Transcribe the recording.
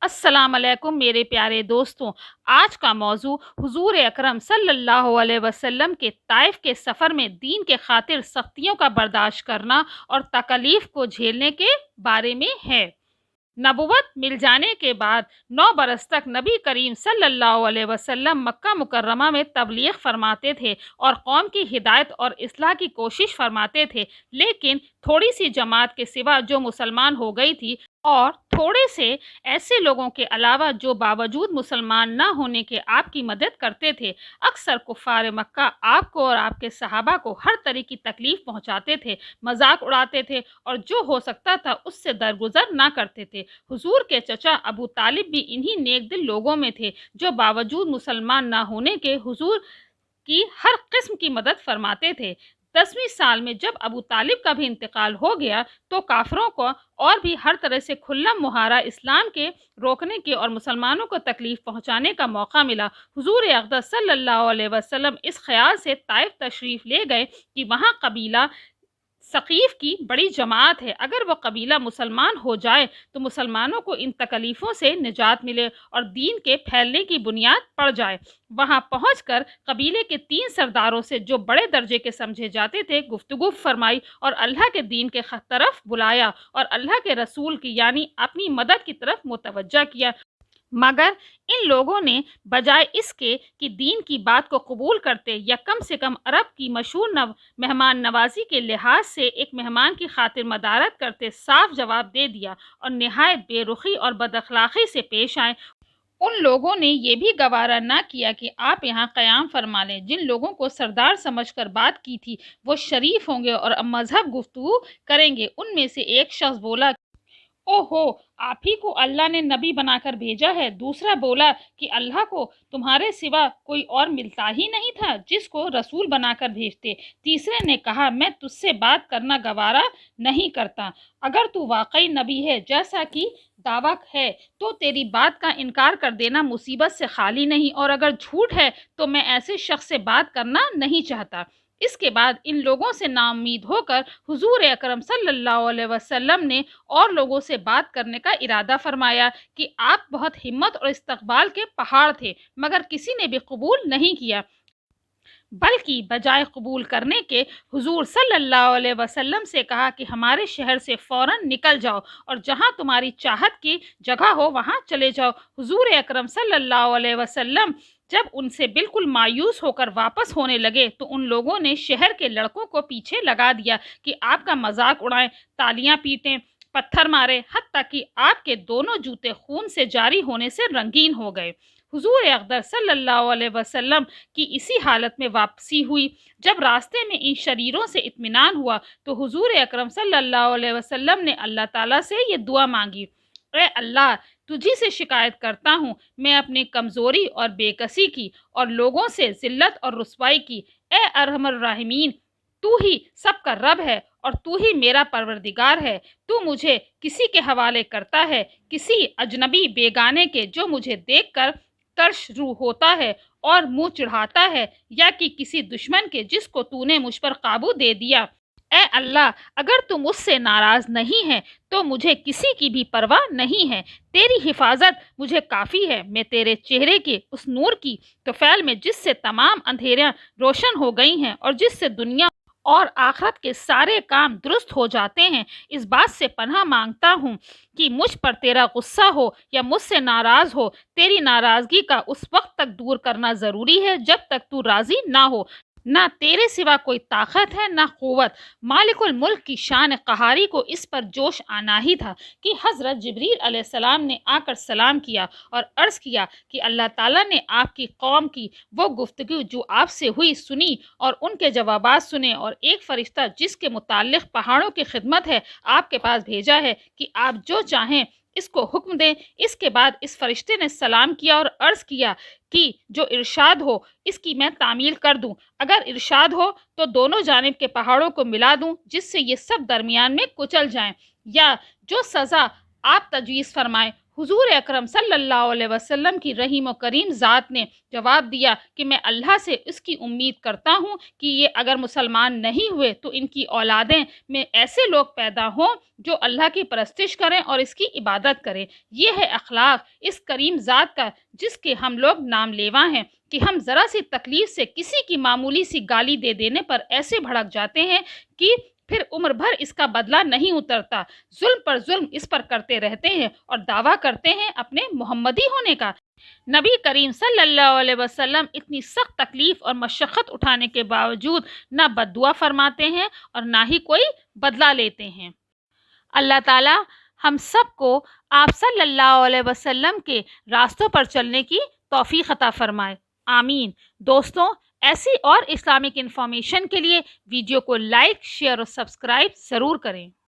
अस्सलाम अलैकुम मेरे प्यारे दोस्तों। आज का मौजू हुजूर अकरम सल्लल्लाहु अलैहि वसल्लम के ताइफ के सफ़र में दीन के खातिर सख्तियों का बर्दाश्त करना और तकलीफ़ को झेलने के बारे में है। नबुवत मिल जाने के बाद 9 बरस तक नबी करीम सल्लल्लाहु अलैहि वसल्लम मक्का मुकर्रमा में तबलीग फरमाते थे और कौम की हिदायत और इस्लाह की कोशिश फरमाते थे, लेकिन थोड़ी सी जमात के सिवा जो मुसलमान हो गई थी और थोड़े से ऐसे लोगों के अलावा जो बावजूद मुसलमान न होने के आपकी मदद करते थे। अक्सर कुफ़ार मक्का आपको और आपके सहाबा को हर तरह की तकलीफ़ पहुँचाते थे, मजाक उड़ाते थे और जो हो सकता था उससे दरगुजर ना करते थे। हुजूर के चचा अबू तालिब भी इन्हीं नेक दिल लोगों में थे जो बावजूद मुसलमान ना होने के हुजूर की हर किस्म की मदद फरमाते थे। 10वीं साल में जब अबू तालिब का भी इंतकाल हो गया तो काफरों को और भी हर तरह से खुल्लम मुहारा इस्लाम के रोकने के और मुसलमानों को तकलीफ़ पहुंचाने का मौका मिला। हुजूर अक़दस सल्लल्लाहु अलैहि वसल्लम इस ख्याल से ताइफ तशरीफ़ ले गए कि वहाँ कबीला सकीफ़ की बड़ी जमात है, अगर वो कबीला मुसलमान हो जाए तो मुसलमानों को इन तकलीफ़ों से निजात मिले और दीन के फैलने की बुनियाद पड़ जाए। वहाँ पहुंचकर कबीले के 3 सरदारों से जो बड़े दर्जे के समझे जाते थे गुफ्तगू फरमाई और अल्लाह के दीन के तरफ बुलाया और अल्लाह के रसूल की यानी अपनी मदद की तरफ मुतवज्जा किया। मगर इन लोगों ने बजाय इसके कि दीन की बात को कबूल करते या कम से कम अरब की मशहूर मेहमान नवाजी के लिहाज से एक मेहमान की खातिर मदारत करते साफ जवाब दे दिया और नहायत बेरुखी और बदअखलाक़ी से पेश आए। उन लोगों ने यह भी गवारा ना किया कि आप यहाँ क़याम फरमा लें। जिन लोगों को सरदार समझकर बात की थी वो शरीफ होंगे और अब मजहब गुफ्तगू करेंगे। उनमें से एक शख्स बोला, ओहो, आप ही को अल्लाह ने नबी बनाकर भेजा है। दूसरा बोला कि अल्लाह को तुम्हारे सिवा कोई और मिलता ही नहीं था जिसको रसूल बनाकर भेजते। तीसरे ने कहा, मैं तुझसे बात करना गवारा नहीं करता। अगर तू वाकई नबी है जैसा कि दावा है तो तेरी बात का इनकार कर देना मुसीबत से खाली नहीं, और अगर झूठ है तो मैं ऐसे शख्स से बात करना नहीं चाहता। इसके बाद इन लोगों से नाउम्मीद होकर हुजूर अकरम सल्लल्लाहु अलैहि वसल्लम ने और लोगों से बात करने का इरादा फरमाया कि आप बहुत हिम्मत और इस्तकबाल के पहाड़ थे, मगर किसी ने भी कबूल नहीं किया। बल्कि बजाय कबूल करने के हुजूर सल्लल्लाहु अलैहि वसल्लम से कहा कि हमारे शहर से फ़ौरन निकल जाओ और जहां तुम्हारी चाहत की जगह हो वहां चले जाओ। हुजूर अकरम सल्लल्लाहु अलैहि वसल्लम जब उनसे बिल्कुल मायूस होकर वापस होने लगे तो उन लोगों ने शहर के लड़कों को पीछे लगा दिया कि आपका मजाक उड़ाएं, तालियां पीटें, पत्थर मारे, हत्ता कि आपके दोनों जूते खून से जारी होने से रंगीन हो गए। हुजूर अक़दस सल्लल्लाहु अलैहि वसल्लम की इसी हालत में वापसी हुई। जब रास्ते में इन शरीरों से इत्मीनान हुआ तो हुजूर अकरम सल्लल्लाहु अलैहि वसल्लम ने अल्लाह ताला से ये दुआ मांगी, ए अल्लाह, तुझी से शिकायत करता हूँ मैं अपनी कमज़ोरी और बेकसी की और लोगों से ज़िल्लत और रुसवाई की। ए अरहमर राहिमीन, तू ही सबका रब है और तू ही मेरा परवरदिगार है। तू मुझे किसी के हवाले करता है, किसी अजनबी बेगाने के जो मुझे देखकर तरश रू होता है और मुंह चढ़ाता है, या कि किसी दुश्मन के जिसको तूने मुझ पर काबू दे दिया। ए अल्लाह, अगर तू मुझसे नाराज़ नहीं है तो मुझे किसी की भी परवाह नहीं है। तेरी हिफाजत मुझे काफ़ी है। मैं तेरे चेहरे के उस नूर की तुफ़ैल में जिससे तमाम अंधेरियां रोशन हो गई हैं और जिससे दुनिया और आखिरत के सारे काम दुरुस्त हो जाते हैं, इस बात से पनाह मांगता हूँ कि मुझ पर तेरा गुस्सा हो या मुझसे नाराज़ हो। तेरी नाराज़गी का उस वक्त तक दूर करना ज़रूरी है जब तक तू राज़ी ना हो। ना तेरे सिवा कोई ताकत है ना क़ुव्वत। मालिकुल मुल्क की शान क़हारी को इस पर जोश आना ही था कि हज़रत जिब्रील अलैहिस्सलाम ने आकर सलाम किया और अर्ज़ किया कि अल्लाह ताला ने आपकी कौम की वो गुफ्तगू जो आपसे हुई सुनी और उनके जवाबात सुने, और एक फ़रिश्ता जिसके मुताल्लिक़ पहाड़ों की खिदमत है आपके पास भेजा है कि आप जो चाहें इसको हुक्म दें। इसके बाद इस फरिश्ते ने सलाम किया और अर्ज़ किया कि जो इरशाद हो इसकी मैं तामील कर दूं। अगर इरशाद हो तो दोनों जानिब के पहाड़ों को मिला दूं जिससे ये सब दरमियान में कुचल जाएं, या जो सज़ा आप तजवीज़ फरमाएं। हुजूर अकरम सल्लल्लाहु अलैहि वसल्लम की रहीम और करीम ज़ात ने जवाब दिया कि मैं अल्लाह से इसकी उम्मीद करता हूँ कि ये अगर मुसलमान नहीं हुए तो इनकी औलादें में ऐसे लोग पैदा हों जो अल्लाह की परस्तिश करें और इसकी इबादत करें। ये है अखलाक इस करीम ज़ात का जिसके हम लोग नाम लेवा हैं कि हम ज़रा सी तकलीफ़ से किसी की मामूली सी गाली दे देने पर ऐसे भड़क जाते हैं कि फिर उम्र भर इसका बदला नहीं उतरता। जुल्म पर जुल्म इस पर करते रहते हैं और दावा करते हैं अपने मोहम्मदी होने का। नबी करीम सल्लल्लाहु अलैहि वसल्लम इतनी सख्त तकलीफ़ और मशक्क़त उठाने के बावजूद ना बद्दुआ फरमाते हैं और ना ही कोई बदला लेते हैं। अल्लाह ताला हम सबको आप सल्लल्लाहु अलैहि वसल्लम के रास्तों पर चलने की तौफ़ीक़ अता फ़रमाए। आमीन। दोस्तों, ऐसी और इस्लामिक इन्फॉर्मेशन के लिए वीडियो को लाइक, शेयर और सब्सक्राइब ज़रूर करें।